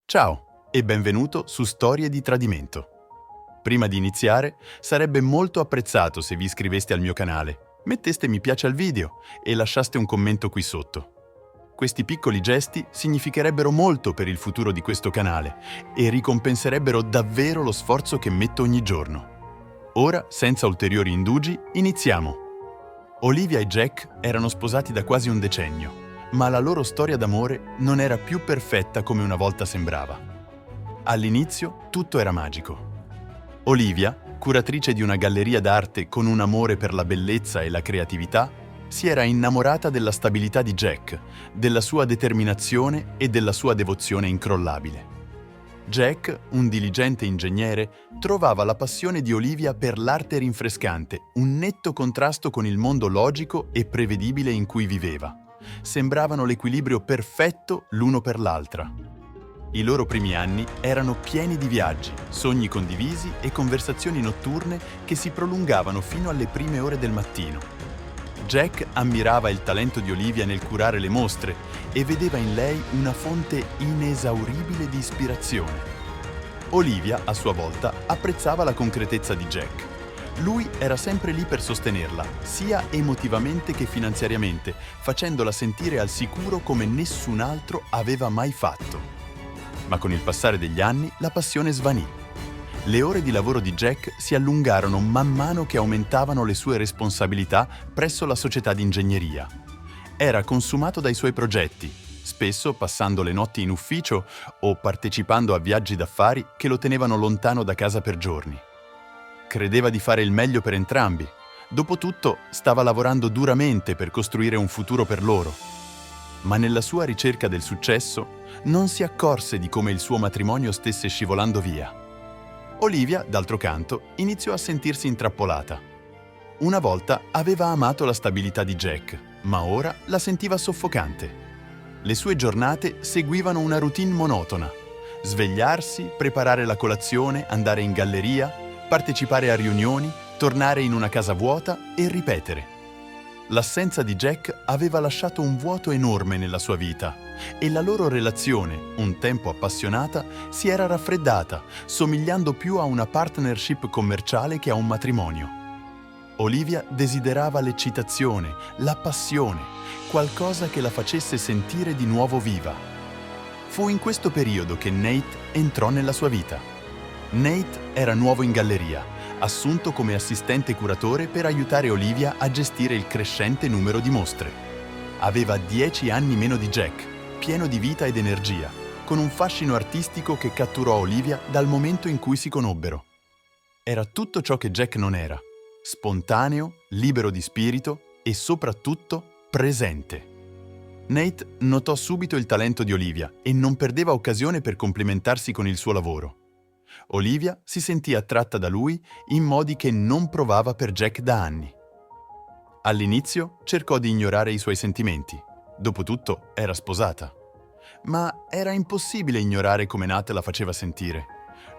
Ciao e benvenuto su Storie di Tradimento. Prima di iniziare, sarebbe molto apprezzato se vi iscriveste al mio canale, metteste mi piace al video e lasciaste un commento qui sotto. Questi piccoli gesti significherebbero molto per il futuro di questo canale e ricompenserebbero davvero lo sforzo che metto ogni giorno. Ora, senza ulteriori indugi, iniziamo! Olivia e Jack erano sposati da quasi un decennio, ma la loro storia d'amore non era più perfetta come una volta sembrava. All'inizio tutto era magico. Olivia, curatrice di una galleria d'arte con un amore per la bellezza e la creatività, si era innamorata della stabilità di Jack, della sua determinazione e della sua devozione incrollabile. Jack, un diligente ingegnere, trovava la passione di Olivia per l'arte rinfrescante, un netto contrasto con il mondo logico e prevedibile in cui viveva. Sembravano l'equilibrio perfetto l'uno per l'altra. I loro primi anni erano pieni di viaggi, sogni condivisi e conversazioni notturne che si prolungavano fino alle prime ore del mattino. Jack ammirava il talento di Olivia nel curare le mostre e vedeva in lei una fonte inesauribile di ispirazione. Olivia, a sua volta, apprezzava la concretezza di Jack. Lui era sempre lì per sostenerla, sia emotivamente che finanziariamente, facendola sentire al sicuro come nessun altro aveva mai fatto. Ma con il passare degli anni la passione svanì. Le ore di lavoro di Jack si allungarono man mano che aumentavano le sue responsabilità presso la società di ingegneria. Era consumato dai suoi progetti, spesso passando le notti in ufficio o partecipando a viaggi d'affari che lo tenevano lontano da casa per giorni. Credeva di fare il meglio per entrambi. Dopotutto, stava lavorando duramente per costruire un futuro per loro. Ma nella sua ricerca del successo, non si accorse di come il suo matrimonio stesse scivolando via. Olivia, d'altro canto, iniziò a sentirsi intrappolata. Una volta aveva amato la stabilità di Jack, ma ora la sentiva soffocante. Le sue giornate seguivano una routine monotona. Svegliarsi, preparare la colazione, andare in galleria, partecipare a riunioni, tornare in una casa vuota e ripetere. L'assenza di Jack aveva lasciato un vuoto enorme nella sua vita e la loro relazione, un tempo appassionata, si era raffreddata, somigliando più a una partnership commerciale che a un matrimonio. Olivia desiderava l'eccitazione, la passione, qualcosa che la facesse sentire di nuovo viva. Fu in questo periodo che Nate entrò nella sua vita. Nate era nuovo in galleria, assunto come assistente curatore per aiutare Olivia a gestire il crescente numero di mostre. Aveva 10 anni meno di Jack, pieno di vita ed energia, con un fascino artistico che catturò Olivia dal momento in cui si conobbero. Era tutto ciò che Jack non era: spontaneo, libero di spirito e soprattutto presente. Nate notò subito il talento di Olivia e non perdeva occasione per complimentarsi con il suo lavoro. Olivia si sentì attratta da lui in modi che non provava per Jack da anni. All'inizio cercò di ignorare i suoi sentimenti. Dopotutto era sposata. Ma era impossibile ignorare come Nate la faceva sentire.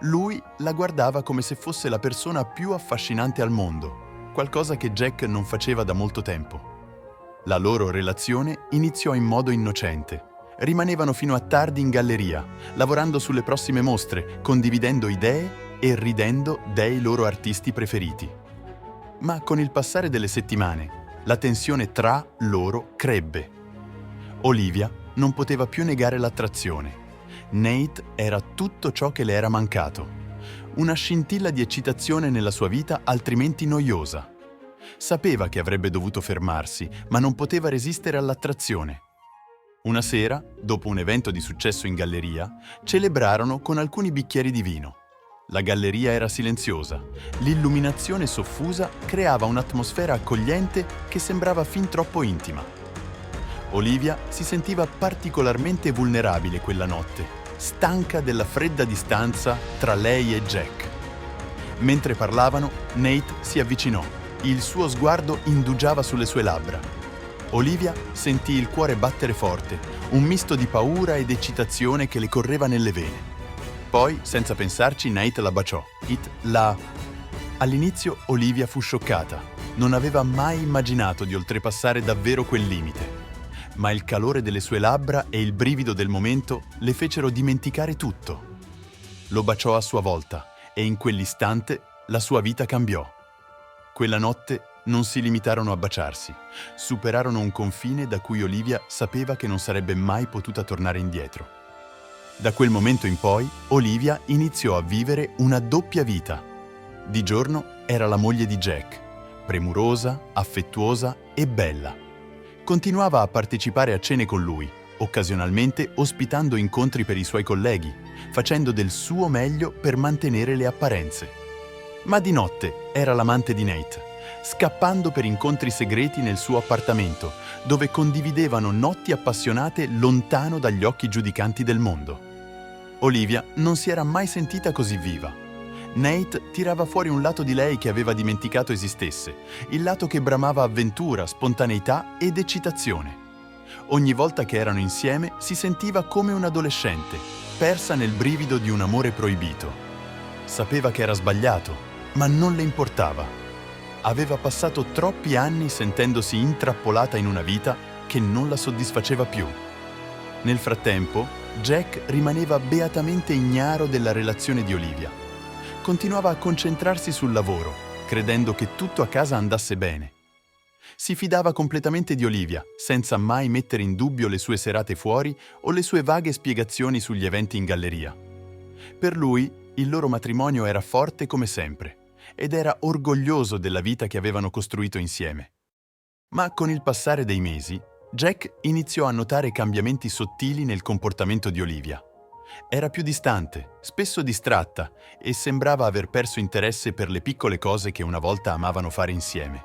Lui la guardava come se fosse la persona più affascinante al mondo, qualcosa che Jack non faceva da molto tempo. La loro relazione iniziò in modo innocente. Rimanevano fino a tardi in galleria, lavorando sulle prossime mostre, condividendo idee e ridendo dei loro artisti preferiti. Ma con il passare delle settimane, la tensione tra loro crebbe. Olivia non poteva più negare l'attrazione. Nate era tutto ciò che le era mancato. Una scintilla di eccitazione nella sua vita altrimenti noiosa. Sapeva che avrebbe dovuto fermarsi, ma non poteva resistere all'attrazione. Una sera, dopo un evento di successo in galleria, celebrarono con alcuni bicchieri di vino. La galleria era silenziosa, l'illuminazione soffusa creava un'atmosfera accogliente che sembrava fin troppo intima. Olivia si sentiva particolarmente vulnerabile quella notte, stanca della fredda distanza tra lei e Jack. Mentre parlavano, Nate si avvicinò. Il suo sguardo indugiava sulle sue labbra. Olivia sentì il cuore battere forte, un misto di paura ed eccitazione che le correva nelle vene. Poi, senza pensarci, Nate la baciò. All'inizio Olivia fu scioccata. Non aveva mai immaginato di oltrepassare davvero quel limite. ma il calore delle sue labbra e il brivido del momento le fecero dimenticare tutto. Lo baciò a sua volta e in quell'istante la sua vita cambiò. Quella notte non si limitarono a baciarsi, superarono un confine da cui Olivia sapeva che non sarebbe mai potuta tornare indietro. Da quel momento in poi, Olivia iniziò a vivere una doppia vita. Di giorno era la moglie di Jack, premurosa, affettuosa e bella. Continuava a partecipare a cene con lui, occasionalmente ospitando incontri per i suoi colleghi, facendo del suo meglio per mantenere le apparenze. Ma di notte era l'amante di Nate, scappando per incontri segreti nel suo appartamento, dove condividevano notti appassionate lontano dagli occhi giudicanti del mondo. Olivia non si era mai sentita così viva. Nate tirava fuori un lato di lei che aveva dimenticato esistesse, il lato che bramava avventura, spontaneità ed eccitazione. Ogni volta che erano insieme si sentiva come un adolescente, persa nel brivido di un amore proibito. Sapeva che era sbagliato, ma non le importava. Aveva passato troppi anni sentendosi intrappolata in una vita che non la soddisfaceva più. Nel frattempo, Jack rimaneva beatamente ignaro della relazione di Olivia. Continuava a concentrarsi sul lavoro, credendo che tutto a casa andasse bene. Si fidava completamente di Olivia, senza mai mettere in dubbio le sue serate fuori o le sue vaghe spiegazioni sugli eventi in galleria. Per lui, il loro matrimonio era forte come sempre, ed era orgoglioso della vita che avevano costruito insieme. Ma con il passare dei mesi, Jack iniziò a notare cambiamenti sottili nel comportamento di Olivia. Era più distante, spesso distratta, e sembrava aver perso interesse per le piccole cose che una volta amavano fare insieme.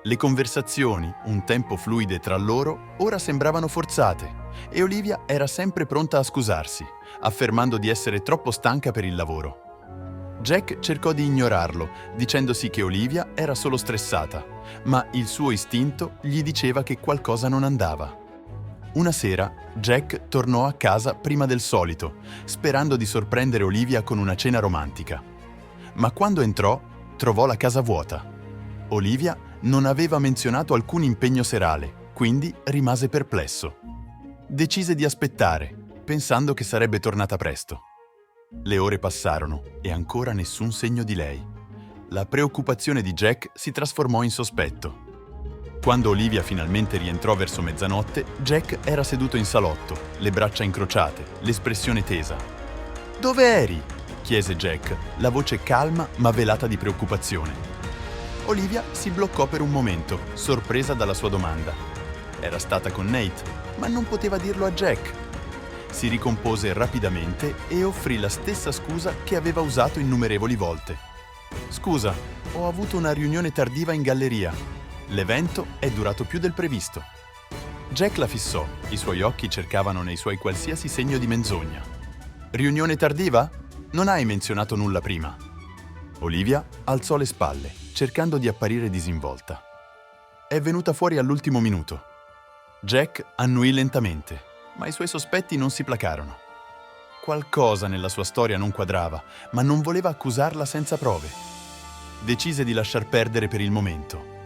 Le conversazioni, un tempo fluide tra loro, ora sembravano forzate, e Olivia era sempre pronta a scusarsi, affermando di essere troppo stanca per il lavoro. Jack cercò di ignorarlo, dicendosi che Olivia era solo stressata, ma il suo istinto gli diceva che qualcosa non andava. Una sera, Jack tornò a casa prima del solito, sperando di sorprendere Olivia con una cena romantica. Ma quando entrò, trovò la casa vuota. Olivia non aveva menzionato alcun impegno serale, quindi rimase perplesso. Decise di aspettare, pensando che sarebbe tornata presto. Le ore passarono e ancora nessun segno di lei. La preoccupazione di Jack si trasformò in sospetto. Quando Olivia finalmente rientrò verso mezzanotte, Jack era seduto in salotto, le braccia incrociate, l'espressione tesa. «Dove eri?» chiese Jack, la voce calma ma velata di preoccupazione. Olivia si bloccò per un momento, sorpresa dalla sua domanda. Era stata con Nate, ma non poteva dirlo a Jack. Si ricompose rapidamente e offrì la stessa scusa che aveva usato innumerevoli volte. «Scusa, ho avuto una riunione tardiva in galleria. L'evento è durato più del previsto». Jack la fissò, i suoi occhi cercavano nei suoi qualsiasi segno di menzogna. «Riunione tardiva? Non hai menzionato nulla prima». Olivia alzò le spalle, cercando di apparire disinvolta. «È venuta fuori all'ultimo minuto». Jack annuì lentamente, ma i suoi sospetti non si placarono. Qualcosa nella sua storia non quadrava, ma non voleva accusarla senza prove. Decise di lasciar perdere per il momento.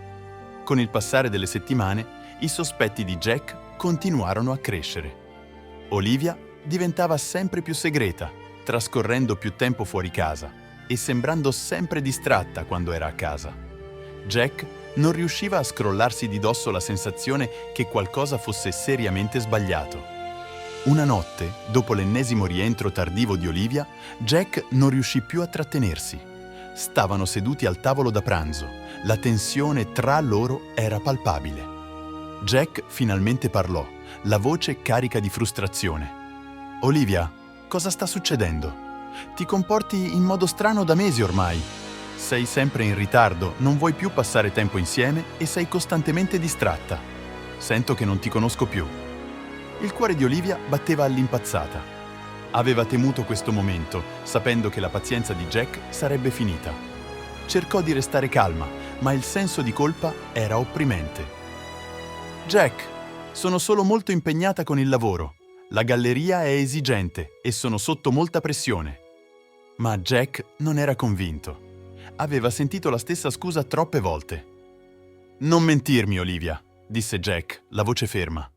Con il passare delle settimane, i sospetti di Jack continuarono a crescere. Olivia diventava sempre più segreta, trascorrendo più tempo fuori casa e sembrando sempre distratta quando era a casa. Jack non riusciva a scrollarsi di dosso la sensazione che qualcosa fosse seriamente sbagliato. Una notte, dopo l'ennesimo rientro tardivo di Olivia, Jack non riuscì più a trattenersi. Stavano seduti al tavolo da pranzo. La tensione tra loro era palpabile. Jack finalmente parlò, la voce carica di frustrazione. «Olivia, cosa sta succedendo? Ti comporti in modo strano da mesi ormai. Sei sempre in ritardo, non vuoi più passare tempo insieme e sei costantemente distratta. Sento che non ti conosco più». Il cuore di Olivia batteva all'impazzata. Aveva temuto questo momento, sapendo che la pazienza di Jack sarebbe finita. Cercò di restare calma, ma il senso di colpa era opprimente. «Jack, sono solo molto impegnata con il lavoro. La galleria è esigente e sono sotto molta pressione». Ma Jack non era convinto. Aveva sentito la stessa scusa troppe volte. «Non mentirmi, Olivia», disse Jack, la voce ferma.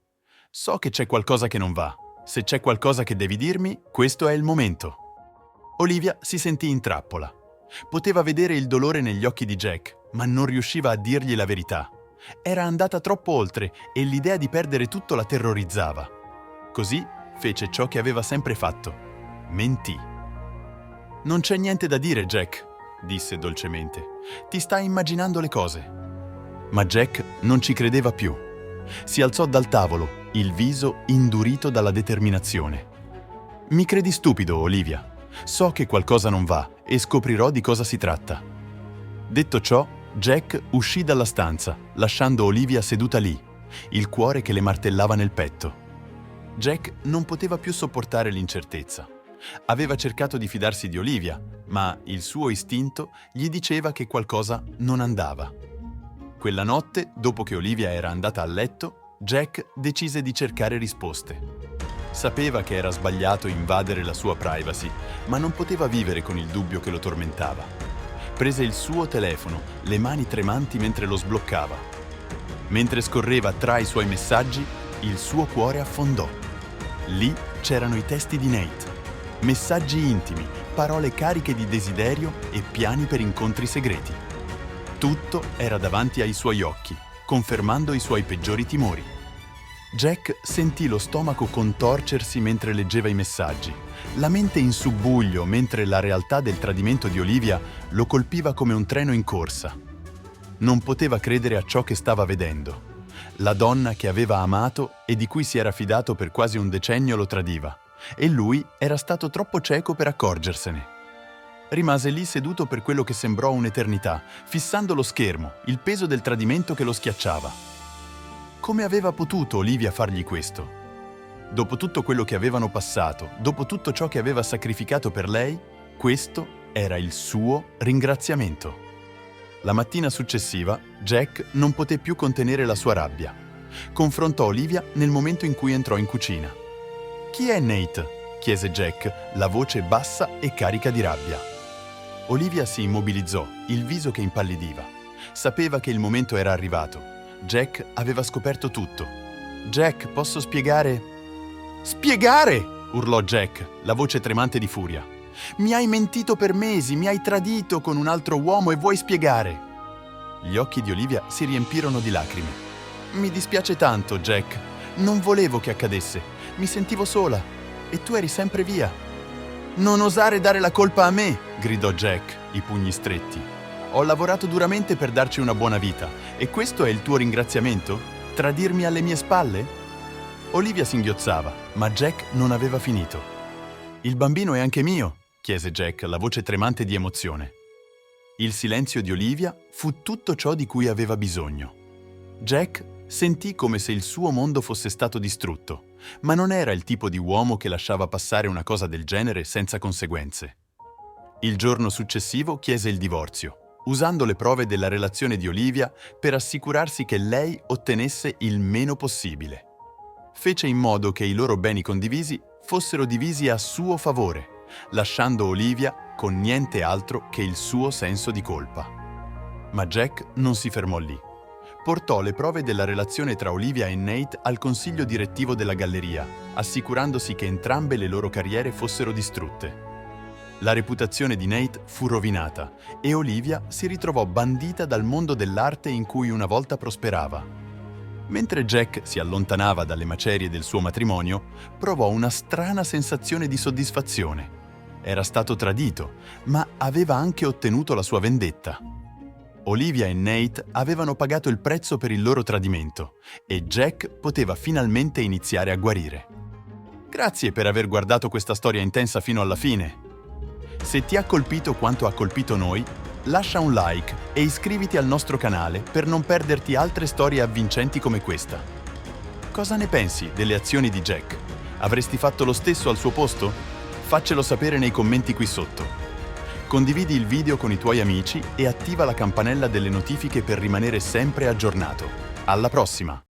So che c'è qualcosa che non va. Se c'è qualcosa che devi dirmi, questo è il momento. Olivia si sentì in trappola. Poteva vedere il dolore negli occhi di Jack, ma non riusciva a dirgli la verità. Era andata troppo oltre e l'idea di perdere tutto la terrorizzava. Così fece ciò che aveva sempre fatto. Mentì. «Non c'è niente da dire, Jack», disse dolcemente. «Ti stai immaginando le cose». Ma Jack non ci credeva più. Si alzò dal tavolo, il viso indurito dalla determinazione. «Mi credi stupido, Olivia. So che qualcosa non va e scoprirò di cosa si tratta». Detto ciò, Jack uscì dalla stanza, lasciando Olivia seduta lì, il cuore che le martellava nel petto. Jack non poteva più sopportare l'incertezza. Aveva cercato di fidarsi di Olivia, ma il suo istinto gli diceva che qualcosa non andava. Quella notte, dopo che Olivia era andata a letto, Jack decise di cercare risposte. Sapeva che era sbagliato invadere la sua privacy, ma non poteva vivere con il dubbio che lo tormentava. Prese il suo telefono, le mani tremanti mentre lo sbloccava. Mentre scorreva tra i suoi messaggi, il suo cuore affondò. Lì c'erano i testi di Nate. Messaggi intimi, parole cariche di desiderio e piani per incontri segreti. Tutto era davanti ai suoi occhi, confermando i suoi peggiori timori. Jack sentì lo stomaco contorcersi mentre leggeva i messaggi, la mente in subbuglio mentre la realtà del tradimento di Olivia lo colpiva come un treno in corsa. Non poteva credere a ciò che stava vedendo. La donna che aveva amato e di cui si era fidato per quasi un decennio lo tradiva, e lui era stato troppo cieco per accorgersene. Rimase lì seduto per quello che sembrò un'eternità, fissando lo schermo, il peso del tradimento che lo schiacciava. Come aveva potuto Olivia fargli questo? Dopo tutto quello che avevano passato, dopo tutto ciò che aveva sacrificato per lei, questo era il suo ringraziamento. La mattina successiva, Jack non poté più contenere la sua rabbia. Confrontò Olivia nel momento in cui entrò in cucina. «Chi è Nate?» chiese Jack, la voce bassa e carica di rabbia. Olivia si immobilizzò, il viso che impallidiva. Sapeva che il momento era arrivato. Jack aveva scoperto tutto. «Jack, posso spiegare?» «Spiegare?» urlò Jack, la voce tremante di furia. «Mi hai mentito per mesi, mi hai tradito con un altro uomo e vuoi spiegare?» Gli occhi di Olivia si riempirono di lacrime. «Mi dispiace tanto, Jack. Non volevo che accadesse. Mi sentivo sola e tu eri sempre via». «Non osare dare la colpa a me!» gridò Jack, i pugni stretti. «Ho lavorato duramente per darci una buona vita e questo è il tuo ringraziamento? Tradirmi alle mie spalle?» Olivia singhiozzava, ma Jack non aveva finito. «Il bambino è anche mio», chiese Jack, la voce tremante di emozione. Il silenzio di Olivia fu tutto ciò di cui aveva bisogno. Jack sentì come se il suo mondo fosse stato distrutto, ma non era il tipo di uomo che lasciava passare una cosa del genere senza conseguenze. Il giorno successivo chiese il divorzio, usando le prove della relazione di Olivia per assicurarsi che lei ottenesse il meno possibile. Fece in modo che i loro beni condivisi fossero divisi a suo favore, lasciando Olivia con niente altro che il suo senso di colpa. Ma Jack non si fermò lì. Portò le prove della relazione tra Olivia e Nate al consiglio direttivo della galleria, assicurandosi che entrambe le loro carriere fossero distrutte. La reputazione di Nate fu rovinata e Olivia si ritrovò bandita dal mondo dell'arte in cui una volta prosperava. Mentre Jack si allontanava dalle macerie del suo matrimonio, provò una strana sensazione di soddisfazione. Era stato tradito, ma aveva anche ottenuto la sua vendetta. Olivia e Nate avevano pagato il prezzo per il loro tradimento e Jack poteva finalmente iniziare a guarire. Grazie per aver guardato questa storia intensa fino alla fine. Se ti ha colpito quanto ha colpito noi, lascia un like e iscriviti al nostro canale per non perderti altre storie avvincenti come questa. Cosa ne pensi delle azioni di Jack? Avresti fatto lo stesso al suo posto? Faccelo sapere nei commenti qui sotto. Condividi il video con i tuoi amici e attiva la campanella delle notifiche per rimanere sempre aggiornato. Alla prossima!